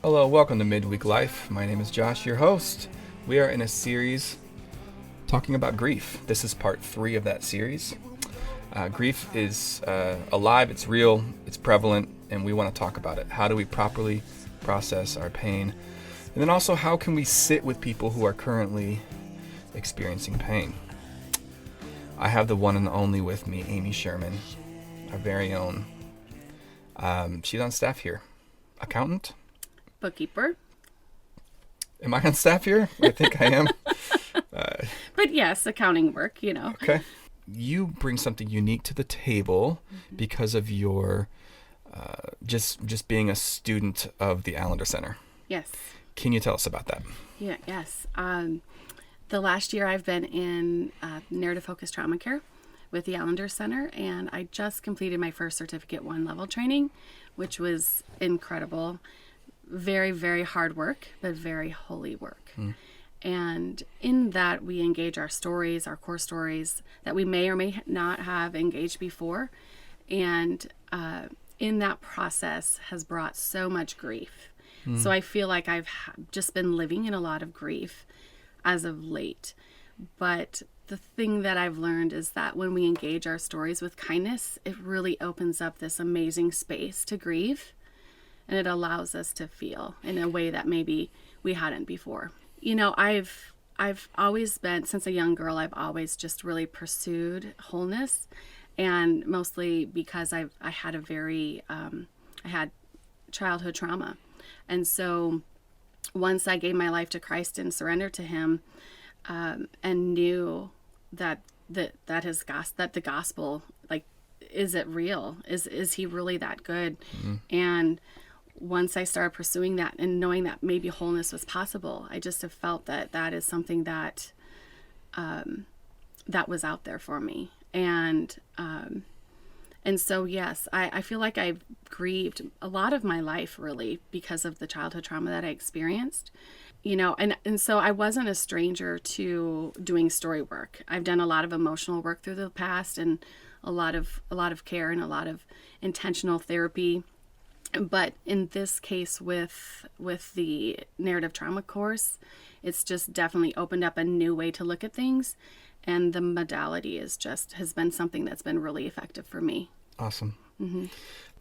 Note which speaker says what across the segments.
Speaker 1: Hello, welcome to Midweek Life. My name is Josh, your host. We are in a series talking about grief. This is part 3 of that series. Grief is alive, it's real, it's prevalent, and we want to talk about it. How do we properly process our pain? And then also, how can we sit with people who are currently experiencing pain? I have the one and only with me, Amy Sherman, our very own. She's on staff here. Accountant?
Speaker 2: Bookkeeper.
Speaker 1: Am I on staff here? I think I am.
Speaker 2: But yes, accounting work,
Speaker 1: Okay. You bring something unique to the table because of your just being a student of the Allender Center.
Speaker 2: Yes.
Speaker 1: Can you tell us about that?
Speaker 2: Yes. The last year I've been in narrative-focused trauma care with the Allender Center, and I just completed my first Certificate 1 level training, which was incredible. Very, very hard work, but very holy work. And in that, we engage our stories, our core stories that we may or may not have engaged before. And in that process has brought so much grief. So I feel like I've just been living in a lot of grief as of late. But the thing that I've learned is that when we engage our stories with kindness, it really opens up this amazing space to grieve. And it allows us to feel in a way that maybe we hadn't before. I've always been, since a young girl, I've always just really pursued wholeness, and mostly because I had I had childhood trauma. And so once I gave my life to Christ and surrendered to him, and knew that the gospel, like, is it real? Is he really that good? And once I started pursuing that and knowing that maybe wholeness was possible, I just have felt that that is something that that was out there for me. And so, yes, I feel like I've grieved a lot of my life, really, because of the childhood trauma that I experienced. And so I wasn't a stranger to doing story work. I've done a lot of emotional work through the past, and a lot of care and a lot of intentional therapy. But in this case with the narrative trauma course, it's just definitely opened up a new way to look at things. And the modality has been something that's been really effective for me.
Speaker 1: Awesome.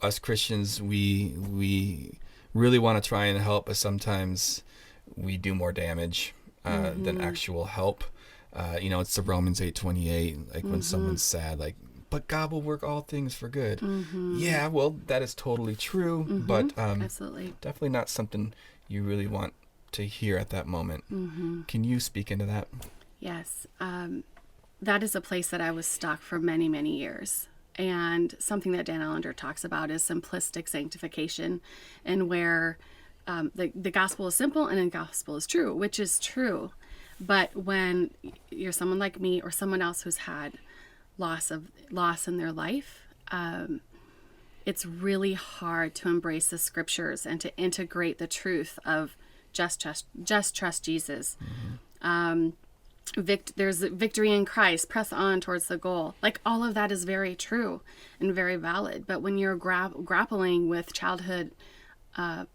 Speaker 1: Us Christians, we really want to try and help, but sometimes we do more damage than actual help. It's the Romans 8:28, like when someone's sad, like, but God will work all things for good. Yeah, well, that is totally true, but
Speaker 2: Absolutely.
Speaker 1: definitely not something you really want to hear at that moment. Can you speak into that?
Speaker 2: Yes. That is a place that I was stuck for many, many years. And something that Dan Allender talks about is simplistic sanctification, and where the gospel is simple and the gospel is true, which is true. But when you're someone like me or someone else who's had loss in their life, it's really hard to embrace the scriptures and to integrate the truth of just trust Jesus. There's victory in Christ, press on towards the goal. Like, all of that is very true and very valid. But when you're grappling with childhood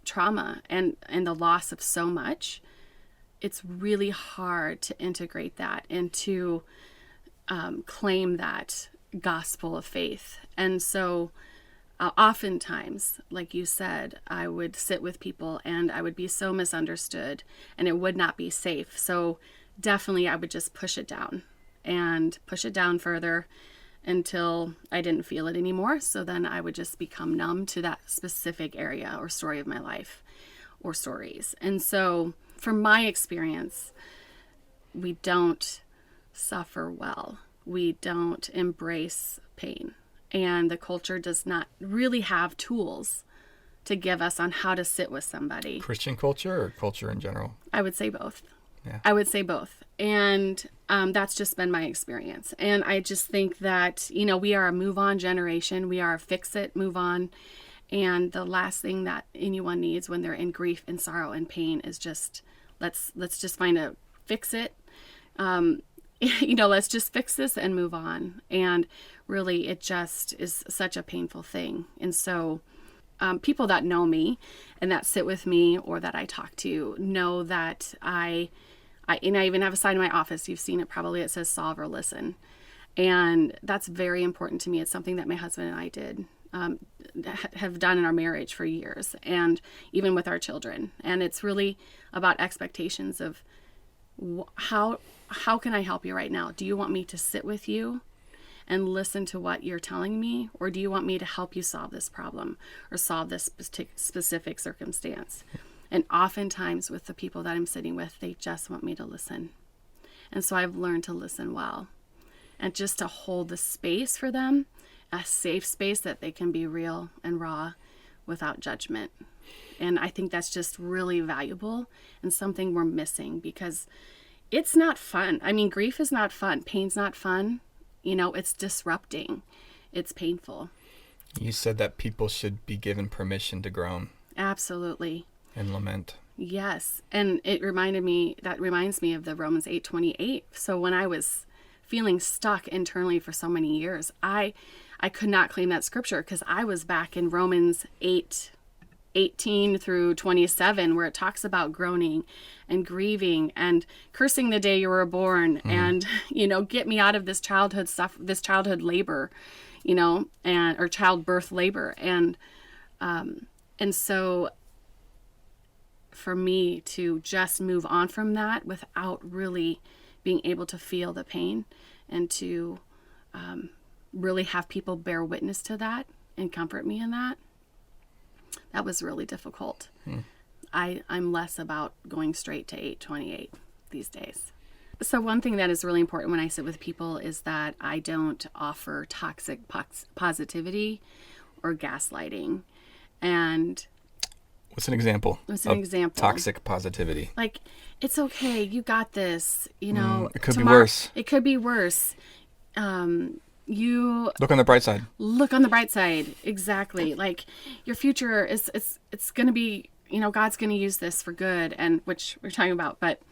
Speaker 2: trauma and the loss of so much, it's really hard to integrate that and to claim that gospel of faith. And so oftentimes, like you said, I would sit with people and I would be so misunderstood and it would not be safe. So definitely I would just push it down and push it down further until I didn't feel it anymore. So then I would just become numb to that specific area or story of my life or stories. And so from my experience, we don't suffer well. We don't embrace pain. And the culture does not really have tools to give us on how to sit with somebody.
Speaker 1: Christian culture or culture in general?
Speaker 2: I would say both.
Speaker 1: Yeah.
Speaker 2: I would say both. And that's just been my experience. And I just think that, we are a move on generation. We are a fix it, move on. And the last thing that anyone needs when they're in grief and sorrow and pain is just, let's just find a fix it. Let's just fix this and move on. And really, it just is such a painful thing. And so people that know me and that sit with me or that I talk to know that and I even have a sign in my office. You've seen it probably. It says solve or listen. And that's very important to me. It's something that my husband and I did have done in our marriage for years, and even with our children. And it's really about expectations of how can I help you right now? Do you want me to sit with you and listen to what you're telling me, or do you want me to help you solve this problem or solve this specific circumstance? And oftentimes with the people that I'm sitting with, they just want me to listen. And so I've learned to listen well and just to hold the space for them, a safe space that they can be real and raw without judgment. And I think that's just really valuable and something we're missing, because it's not fun. I mean, grief is not fun. Pain's not fun. It's disrupting. It's painful.
Speaker 1: You said that people should be given permission to groan.
Speaker 2: Absolutely.
Speaker 1: And lament.
Speaker 2: Yes. And that reminds me of the Romans 8:28. So when I was feeling stuck internally for so many years, I could not claim that scripture, because I was back in Romans 8:18 through 27, where it talks about groaning and grieving and cursing the day you were born, and get me out of this childhood labor, or childbirth labor, and so for me to just move on from that without really being able to feel the pain, and to really have people bear witness to that and comfort me in that was really difficult. I'm less about going straight to 8:28 these days. So one thing that is really important when I sit with people is that I don't offer toxic positivity or gaslighting. And
Speaker 1: what's an example? Toxic positivity?
Speaker 2: Like, it's okay, you got this,
Speaker 1: it could be worse.
Speaker 2: It could be worse. You
Speaker 1: look on the bright side.
Speaker 2: Look on the bright side. Exactly. Like, your future it's going to be, God's going to use this for good, and which we're talking about, but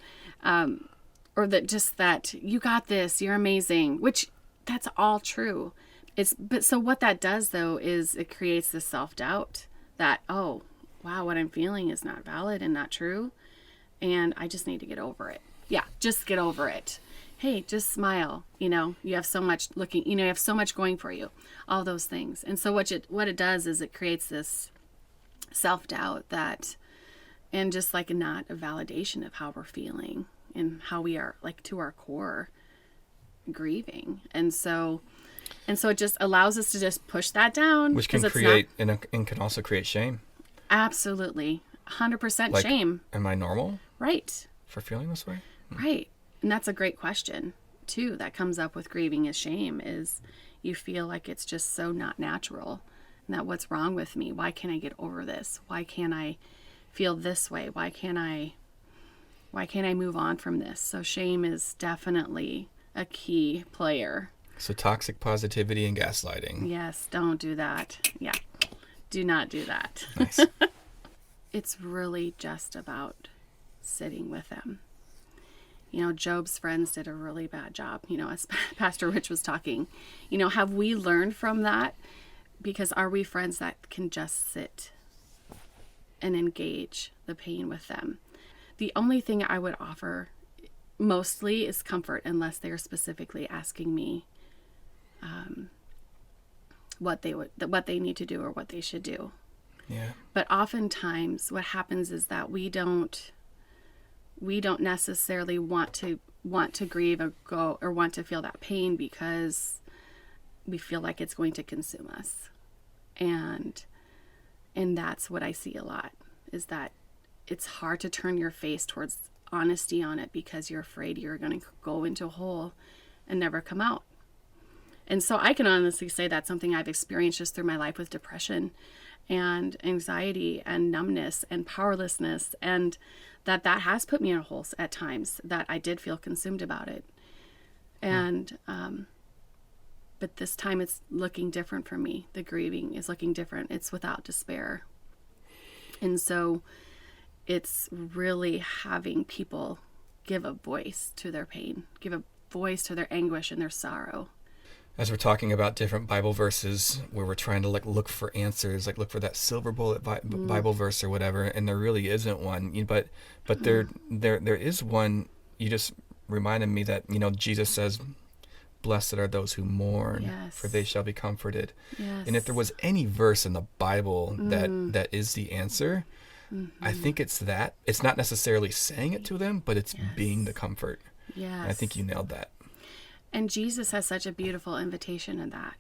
Speaker 2: or that you got this, you're amazing, which that's all true. But so what that does though is it creates this self-doubt that, oh, wow, what I'm feeling is not valid and not true, and I just need to get over it. Yeah, just get over it. Hey, just smile. You have so much you have so much going for you. All those things. And so what it does is it creates this self-doubt and just like not a validation of how we're feeling and how we are, like, to our core grieving. And so it just allows us to just push that down,
Speaker 1: which can create and can also create shame.
Speaker 2: Absolutely. 100% shame.
Speaker 1: Am I normal?
Speaker 2: Right.
Speaker 1: For feeling this way?
Speaker 2: Right. And that's a great question too that comes up with grieving is shame, is you feel like it's just so not natural, and that what's wrong with me? Why can't I get over this? Why can't I feel this way? Why can't I move on from this? So shame is definitely a key player.
Speaker 1: So toxic positivity and gaslighting.
Speaker 2: Yes, don't do that. Yeah. Do not do that.
Speaker 1: Nice.
Speaker 2: It's really just about sitting with them. Job's friends did a really bad job, as Pastor Rich was talking. Have we learned from that? Because are we friends that can just sit and engage the pain with them? The only thing I would offer mostly is comfort, unless they are specifically asking me what they need to do or what they should do.
Speaker 1: Yeah.
Speaker 2: But oftentimes what happens is that we don't necessarily want to grieve or want to feel that pain, because we feel like it's going to consume us. And that's what I see a lot, is that it's hard to turn your face towards honesty on it, because you're afraid you're going to go into a hole and never come out. And so I can honestly say that's something I've experienced just through my life with depression and anxiety and numbness and powerlessness, and that has put me in a hole at times, that I did feel consumed about it. And but this time it's looking different for me. The grieving is looking different. It's without despair. And so it's really having people give a voice to their pain, give a voice to their anguish and their sorrow.
Speaker 1: As we're talking about different Bible verses where we're trying to look for answers, look for that silver bullet Bible verse or whatever, and there really isn't one. But there is one. You just reminded me that Jesus says, "Blessed are those who mourn,
Speaker 2: Yes.
Speaker 1: for they shall be comforted."
Speaker 2: Yes.
Speaker 1: And if there was any verse in the Bible that is the answer, I think it's that. It's not necessarily saying it to them, but it's being the comfort.
Speaker 2: Yes.
Speaker 1: And I think you nailed that.
Speaker 2: And Jesus has such a beautiful invitation in that.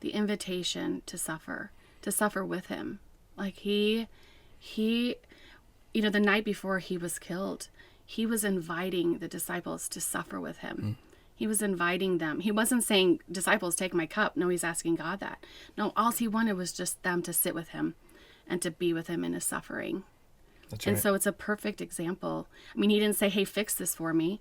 Speaker 2: The invitation to suffer with him. Like he, the night before he was killed, he was inviting the disciples to suffer with him. He was inviting them. He wasn't saying, "Disciples, take my cup." No, he's asking God that. No, all he wanted was just them to sit with him and to be with him in his suffering.
Speaker 1: That's right.
Speaker 2: And so it's a perfect example. I mean, he didn't say, "Hey, fix this for me,"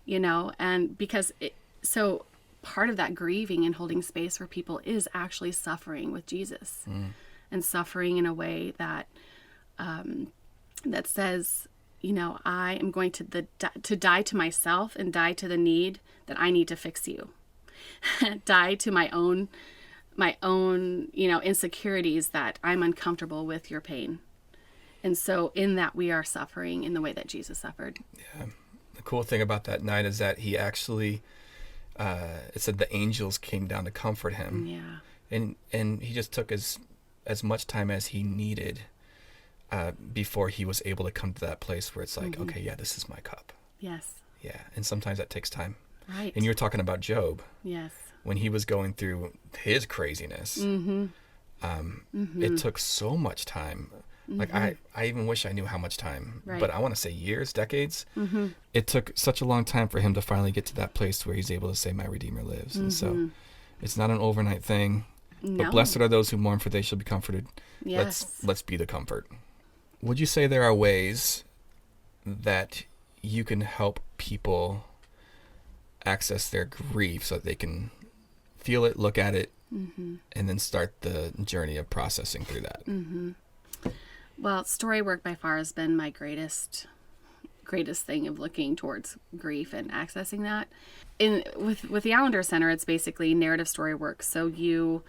Speaker 2: and because so part of that grieving and holding space for people is actually suffering with Jesus and suffering in a way that that says, I am going to die to myself and die to the need that I need to fix you. Die to my own, insecurities that I'm uncomfortable with your pain. And so in that we are suffering in the way that Jesus suffered.
Speaker 1: Yeah. The cool thing about that night is that he actually, it said the angels came down to comfort him.
Speaker 2: Yeah.
Speaker 1: And he just took as much time as he needed before he was able to come to that place where it's like, okay, yeah, this is my cup.
Speaker 2: Yes.
Speaker 1: Yeah. And sometimes that takes time.
Speaker 2: Right.
Speaker 1: And you were talking about Job.
Speaker 2: Yes.
Speaker 1: When he was going through his craziness, it took so much time. Like I even wish I knew how much time, but I want to say years, decades. It took such a long time for him to finally get to that place where he's able to say, "My Redeemer lives." And so it's not an overnight thing, but blessed are those who mourn, for they shall be comforted.
Speaker 2: Yes.
Speaker 1: Let's be the comfort. Would you say there are ways that you can help people access their grief so that they can feel it, look at it, and then start the journey of processing through that?
Speaker 2: Well, story work by far has been my greatest thing of looking towards grief and accessing that. With the Allender Center, it's basically narrative story work. So you,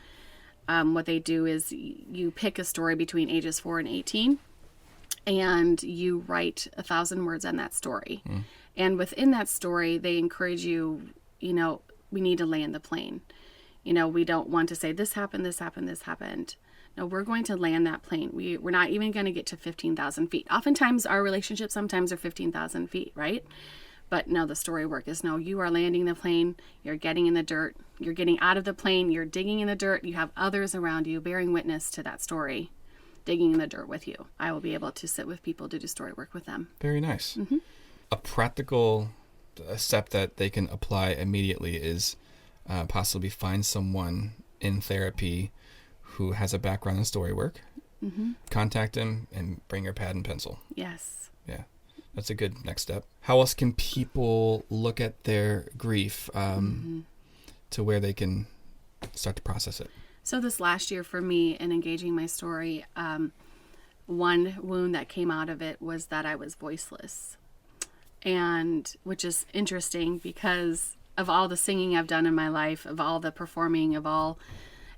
Speaker 2: what they do is you pick a story between ages 4 and 18, and you write 1,000 words on that story. And within that story, they encourage you, we need to land the plane. We don't want to say this happened, this happened, this happened. No, we're going to land that plane. We're not even going to get to 15,000 feet. Oftentimes our relationships sometimes are 15,000 feet, right? But no, the story work is no, you are landing the plane. You're getting in the dirt. You're getting out of the plane. You're digging in the dirt. You have others around you bearing witness to that story, digging in the dirt with you. I will be able to sit with people to do story work with them.
Speaker 1: Very nice. A practical step that they can apply immediately is possibly find someone in therapy who has a background in story work. Contact them and bring your pad and pencil.
Speaker 2: Yes.
Speaker 1: Yeah, that's a good next step. How else can people look at their grief to where they can start to process it?
Speaker 2: So this last year for me in engaging my story, one wound that came out of it was that I was voiceless. And which is interesting because of all the singing I've done in my life, of all the performing, of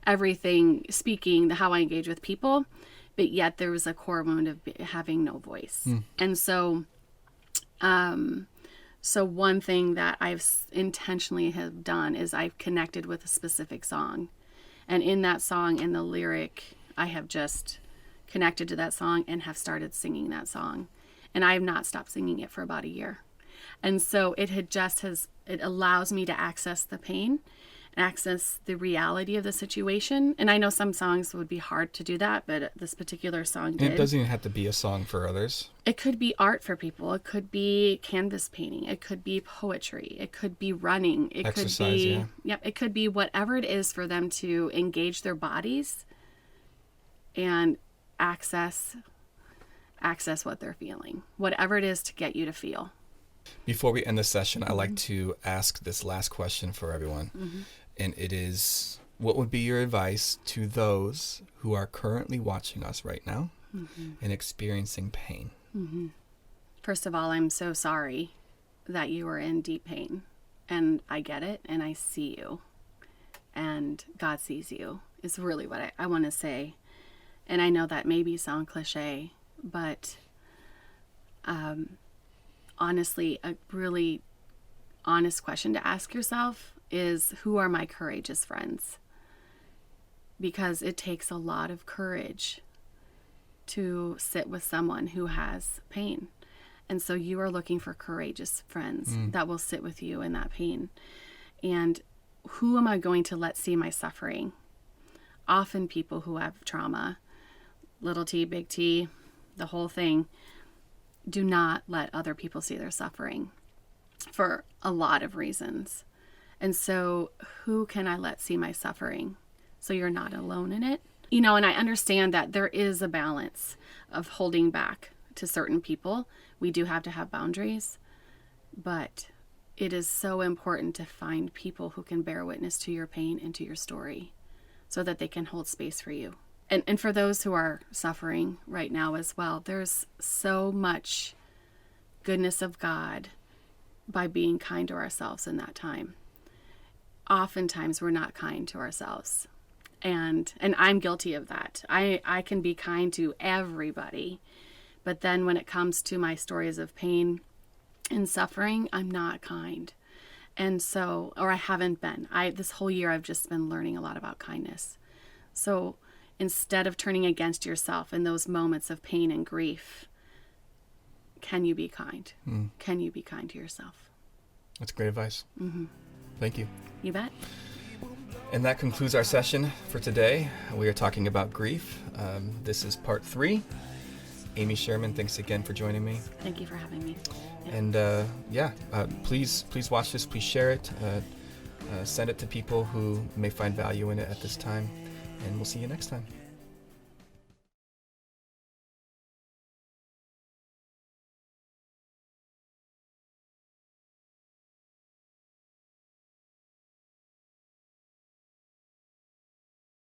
Speaker 2: everything, speaking, how I engage with people, but yet there was a core wound of having no voice. And so one thing that I've intentionally have done is I've connected with a specific song. And in that song, in the lyric, I have just connected to that song and have started singing that song. And I have not stopped singing it for about a year. And so it allows me to access the pain, access the reality of the situation. And I know some songs would be hard to do that, but this particular song did.
Speaker 1: It doesn't even have to be a song for others.
Speaker 2: It could be art for people. It could be canvas painting. It could be poetry. It could be running. It
Speaker 1: Exercise,
Speaker 2: could be,
Speaker 1: yeah.
Speaker 2: Yep, it could be whatever it is for them to engage their bodies and access what they're feeling. Whatever it is to get you to feel.
Speaker 1: Before we end this session, I like to ask this last question for everyone. And it is, what would be your advice to those who are currently watching us right now and experiencing pain?
Speaker 2: First of all, I'm so sorry that you are in deep pain. And I get it, and I see you. and God sees you is really what I want to say. And I know that maybe sound cliche, but honestly, a really honest question to ask yourself is, who are my courageous friends? Because it takes a lot of courage to sit with someone who has pain. And so you are looking for courageous friends that will sit with you in that pain. And who am I going to let see my suffering? Often people who have trauma, little t, big T, the whole thing, do not let other people see their suffering for a lot of reasons. And so who can I let see my suffering so you're not alone in it? You know, and I understand that there is a balance of holding back to certain people. We do have to have boundaries, but it is so important to find people who can bear witness to your pain and to your story so that they can hold space for you. And for those who are suffering right now as well, there's so much goodness of God by being kind to ourselves in that time. Oftentimes we're not kind to ourselves. And I'm guilty of that. I can be kind to everybody, but then when it comes to my stories of pain and suffering, I'm not kind. And so, or I haven't been. This whole year I've just been learning a lot about kindness. So instead of turning against yourself in those moments of pain and grief, can you be kind? Can you be kind to yourself?
Speaker 1: That's great advice. Thank you.
Speaker 2: You bet.
Speaker 1: And that concludes our session for today. We are talking about grief. This is part 3. Amy Sherman, thanks again for joining me.
Speaker 2: Thank you for having me.
Speaker 1: Yeah. And please watch this. Please share it. Send it to people who may find value in it at this time. And we'll see you next time.